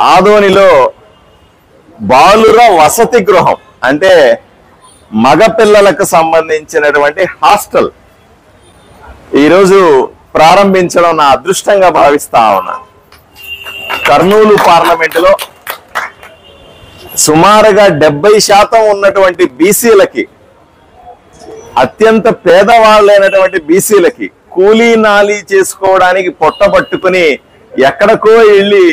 ఆదోనిలో బాలుర వసతి గృహం అంటే మగపిల్లలకు సంబంధించినటువంటి హాస్టల్ ఈరోజు ప్రారంభించడం నా అదృష్టంగా భావిస్తా ఉన్నా. కర్నూలు పార్లమెంటులో సుమారుగా 70% ఉన్నటువంటి బీసీలకి, అత్యంత పేదవాళ్ళైనటువంటి బీసీలకి కూలీ నాలీ చేసుకోవడానికి పొట్టపట్టుకుని ఎక్కడికో వెళ్ళి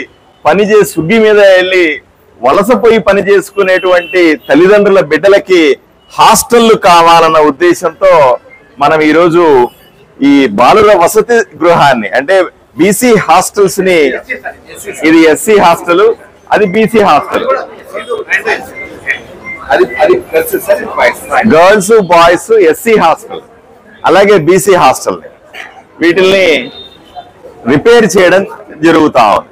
పనిచేసి సుగ్గి మీద వెళ్ళి వలసపోయి పని చేసుకునేటువంటి తల్లిదండ్రుల బిడ్డలకి హాస్టళ్లు కావాలన్న ఉద్దేశంతో మనం ఈరోజు ఈ బాలుర వసతి గృహాన్ని అంటే బీసీ హాస్టల్స్ ని, ఇది ఎస్సీ హాస్టల్, అది BC hostel, girls boys SC hostel, అలాగే బీసీ హాస్టల్, వీటిల్ని రిపేర్ చేయడం జరుగుతా ఉంది.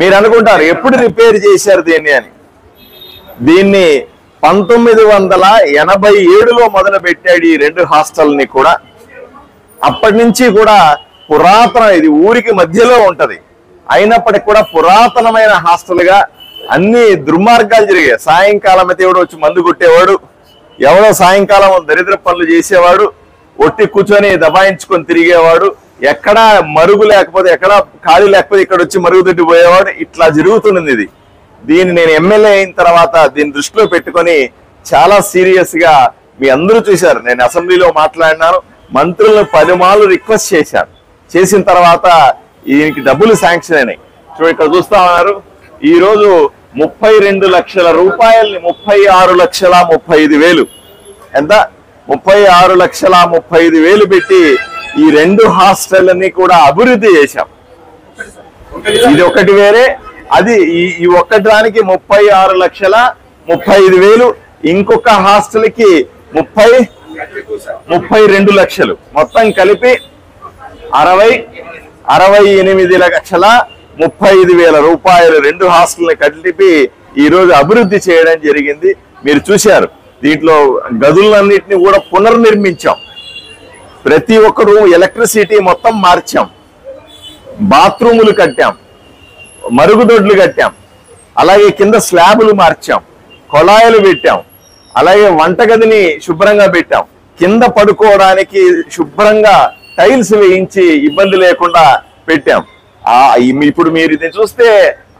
మీరు అనుకుంటారు ఎప్పుడు రిపేర్ చేశారు దీన్ని అని. దీన్ని 1987లో మొదలు పెట్టాడు ఈ 2 హాస్టల్ని కూడా. అప్పటి నుంచి కూడా పురాతన, ఇది ఊరికి మధ్యలో ఉంటది, అయినప్పటికీ కూడా పురాతనమైన హాస్టల్గా అన్ని దుర్మార్గాలు జరిగాయి. సాయంకాలం అయితే ఎవడో వచ్చి మందు కొట్టేవాడు, ఎవడో సాయంకాలం దరిద్ర పనులు చేసేవాడు, ఒట్టి కూర్చొని దబాయించుకొని తిరిగేవాడు, ఎక్కడా మరుగు లేకపోతే, ఎక్కడా ఖాళీ లేకపోతే ఇక్కడ వచ్చి మరుగు తట్టి పోయేవాడు. ఇట్లా జరుగుతుంది ఇది. దీన్ని నేను ఎమ్మెల్యే అయిన తర్వాత దీన్ని దృష్టిలో పెట్టుకొని చాలా సీరియస్ గా, మీ అందరూ చూశారు, నేను అసెంబ్లీలో మాట్లాడినాను, మంత్రులను 10 మార్లు రిక్వెస్ట్ చేశాను. చేసిన తర్వాత దీనికి డబ్బులు శాంక్షన్ అయినాయి. ఇక్కడ చూస్తా ఉన్నారు, ఈ రోజు 32 లక్షల రూపాయల్ని 36,35,000 ఎంత 36,35,000 పెట్టి ఈ 2 హాస్టల్ని కూడా అభివృద్ధి చేశాం. ఇది ఒకటి వేరే, అది ఈ ఒక్కటి దానికి 36,35,000, ఇంకొక హాస్టల్ కి 32 లక్షలు, మొత్తం కలిపి 68,35,000 రూపాయలు 2 హాస్టల్ని కలిపి ఈ రోజు అభివృద్ధి చేయడం జరిగింది. మీరు చూశారు, దీంట్లో గదులన్నింటినీ కూడా పునర్నిర్మించాం. ప్రతి ఒక్క రూమ్ ఎలక్ట్రిసిటీ మొత్తం మార్చాం, బాత్రూములు కట్టాం, మరుగుదొడ్లు కట్టాం, అలాగే కింద స్లాబులు మార్చాం, కొళాయిలు పెట్టాం, అలాగే వంటగదిని శుభ్రంగా పెట్టాం, కింద పడుకోవడానికి శుభ్రంగా టైల్స్ వేయించి ఇబ్బంది లేకుండా పెట్టాం. ఇప్పుడు మీరు ఇది చూస్తే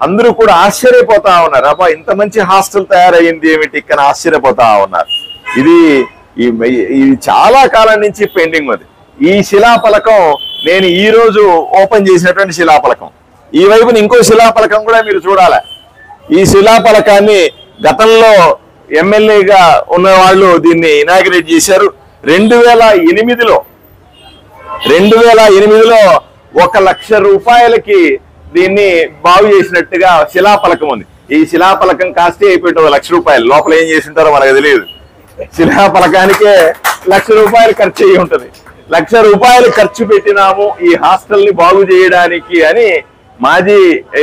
అందరూ కూడా ఆశ్చర్యపోతా ఉన్నారు, అబ్బా ఇంత మంచి హాస్టల్ తయారయ్యింది ఏమిటి ఇక్కడ ఆశ్చర్యపోతా ఉన్నారు. ఇది చాలా కాలం నుంచి పెండింగ్ ఉంది. ఈ శిలాఫలకం నేను ఈ రోజు ఓపెన్ చేసినటువంటి శిలాఫలకం. ఈ వైపున ఇంకో శిలాఫలకం కూడా మీరు చూడాలి. ఈ శిలాఫలకాన్ని గతంలో ఎమ్మెల్యేగా ఉన్న వాళ్ళు దీన్ని ఇనాగ్రేట్ చేశారు. 2008లో 1,00,000 రూపాయలకి దీన్ని బాగు చేసినట్టుగా శిలాఫలకం ఉంది. ఈ శిలాఫలకం కాస్టే అయిపోయి 1,00,000 రూపాయలు. లోపల ఏం చేసి ఉంటారో మనకు తెలియదు. శిలాఫలకానికే 1,00,000 రూపాయలు ఖర్చు అయ్యి ఉంటుంది. 1,00,000 రూపాయలు ఖర్చు పెట్టినాము ఈ హాస్టల్ ని బాగు చేయడానికి అని మాజీ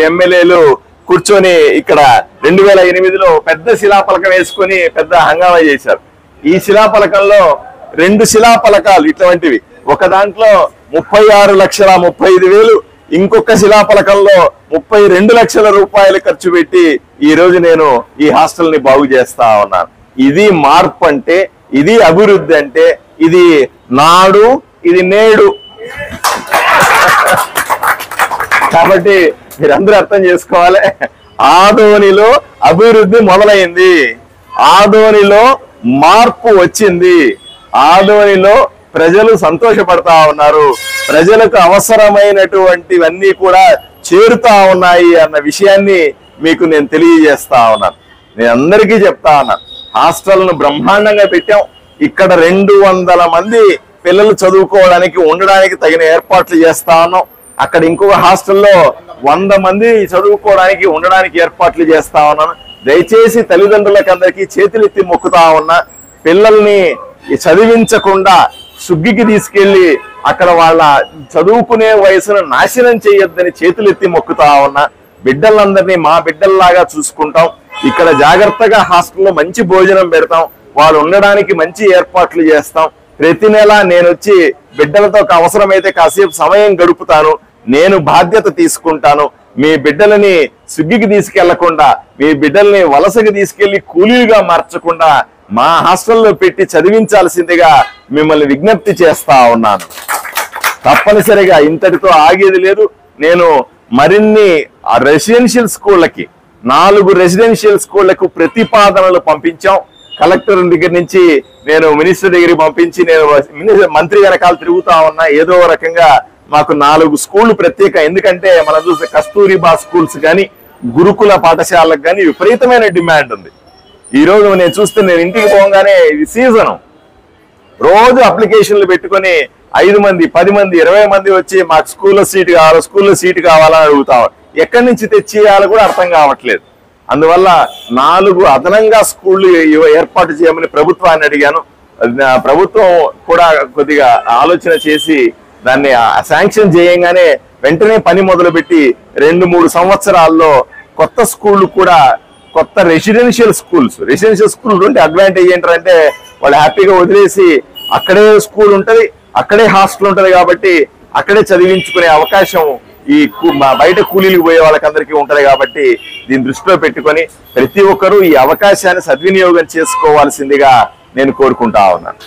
ఎమ్మెల్యేలు కూర్చొని ఇక్కడ 2008లో పెద్ద శిలాఫలకం వేసుకొని పెద్ద హంగామా చేశారు. ఈ శిలాఫలకంలో 2 శిలాఫలకాలు ఇటువంటివి, ఒక దాంట్లో 36,35,000, ఇంకొక శిలాఫలకంలో 32 లక్షల రూపాయలు ఖర్చు పెట్టి ఈ రోజు నేను ఈ హాస్టల్ ని బాగు చేస్తా ఉన్నాను. ఇది మార్పు అంటే, ఇది అభివృద్ధి అంటే, ఇది నాడు, ఇది నేడు. కాబట్టి మీరందరూ అర్థం చేసుకోవాలి, ఆదోనిలో అభివృద్ధి మొదలైంది, ఆదోనిలో మార్పు వచ్చింది, ఆదోనిలో ప్రజలు సంతోషపడతా ఉన్నారు, ప్రజలకు అవసరమైనటువంటివన్నీ కూడా చేరుతా ఉన్నాయి అన్న విషయాన్ని మీకు నేను తెలియజేస్తా ఉన్నాను. నేను అందరికీ చెప్తా ఉన్నాను, హాస్టల్ను బ్రహ్మాండంగా పెట్టాం. ఇక్కడ 200 మంది పిల్లలు చదువుకోవడానికి ఉండడానికి తగిన ఏర్పాట్లు చేస్తా ఉన్నాం. అక్కడ ఇంకొక హాస్టల్లో 100 మంది చదువుకోవడానికి ఉండడానికి ఏర్పాట్లు చేస్తా ఉన్నాను. దయచేసి తల్లిదండ్రులకు అందరికీ చేతులెత్తి మొక్కుతా ఉన్నా, పిల్లల్ని చదివించకుండా సుగ్గికి తీసుకెళ్లి అక్కడ వాళ్ళ చదువుకునే వయసును నాశనం చేయొద్దని చేతులెత్తి మొక్కుతా ఉన్నా. బిడ్డలందరినీ మా బిడ్డల్లాగా చూసుకుంటాం. ఇక్కడ జాగ్రత్తగా హాస్టల్లో మంచి భోజనం పెడతాం, వాళ్ళు ఉండడానికి మంచి ఏర్పాట్లు చేస్తాం. ప్రతి నెల నేను వచ్చి బిడ్డలతో అవసరమైతే కాసేపు సమయం గడుపుతాను, నేను బాధ్యత తీసుకుంటాను. మీ బిడ్డలని స్విగ్గీకి తీసుకెళ్లకుండా, మీ బిడ్డల్ని వలసకి తీసుకెళ్లి కూలీలుగా మార్చకుండా మా హాస్టల్లో పెట్టి చదివించాల్సిందిగా మిమ్మల్ని విజ్ఞప్తి చేస్తా ఉన్నాను. తప్పనిసరిగా ఇంతటితో ఆగేది లేదు. నేను మరిన్ని రెసిడెన్షియల్ స్కూళ్ళకి 4 రెసిడెన్షియల్ స్కూళ్లకు ప్రతిపాదనలు పంపించాం. కలెక్టర్ దగ్గర నుంచి నేను మినిస్టర్ దగ్గరికి పంపించి నేను మంత్రి వెనకాల తిరుగుతా ఉన్నా. ఏదో రకంగా మాకు 4 స్కూళ్లు ప్రత్యేక, ఎందుకంటే మనం చూస్తే కస్తూరిబా స్కూల్స్ కానీ గురుకుల పాఠశాలకు కానీ విపరీతమైన డిమాండ్ ఉంది. ఈ రోజు నేను చూస్తే నేను ఇంటికి పోగానే ఇది సీజను, రోజు అప్లికేషన్లు పెట్టుకొని 5 మంది 10 మంది 20 మంది వచ్చి మాకు స్కూల్లో సీటు కావాలని అడుగుతాం. ఎక్కడి నుంచి తెచ్చేయాలో కూడా అర్థం కావట్లేదు. అందువల్ల 4 అదనంగా స్కూళ్లు ఏర్పాటు చేయమని ప్రభుత్వాన్ని అడిగాను. ప్రభుత్వం కూడా కొద్దిగా ఆలోచన చేసి దాన్ని శాంక్షన్ చేయంగానే వెంటనే పని మొదలుపెట్టి 2-3 సంవత్సరాల్లో కొత్త స్కూళ్లు కూడా, కొత్త రెసిడెన్షియల్ స్కూల్ ఉంటే అడ్వాంటేజ్ ఏంటంటే వాళ్ళు హ్యాపీగా వదిలేసి అక్కడే స్కూల్ ఉంటది, అక్కడే హాస్టల్ ఉంటది కాబట్టి అక్కడే చదివించుకునే అవకాశం ఈ బయట కూలీలకు పోయే వాళ్ళకందరికీ ఉంటది. కాబట్టి దీన్ని దృష్టిలో పెట్టుకొని ప్రతి ఒక్కరూ ఈ అవకాశాన్ని సద్వినియోగం చేసుకోవాల్సిందిగా నేను కోరుకుంటా ఉన్నాను.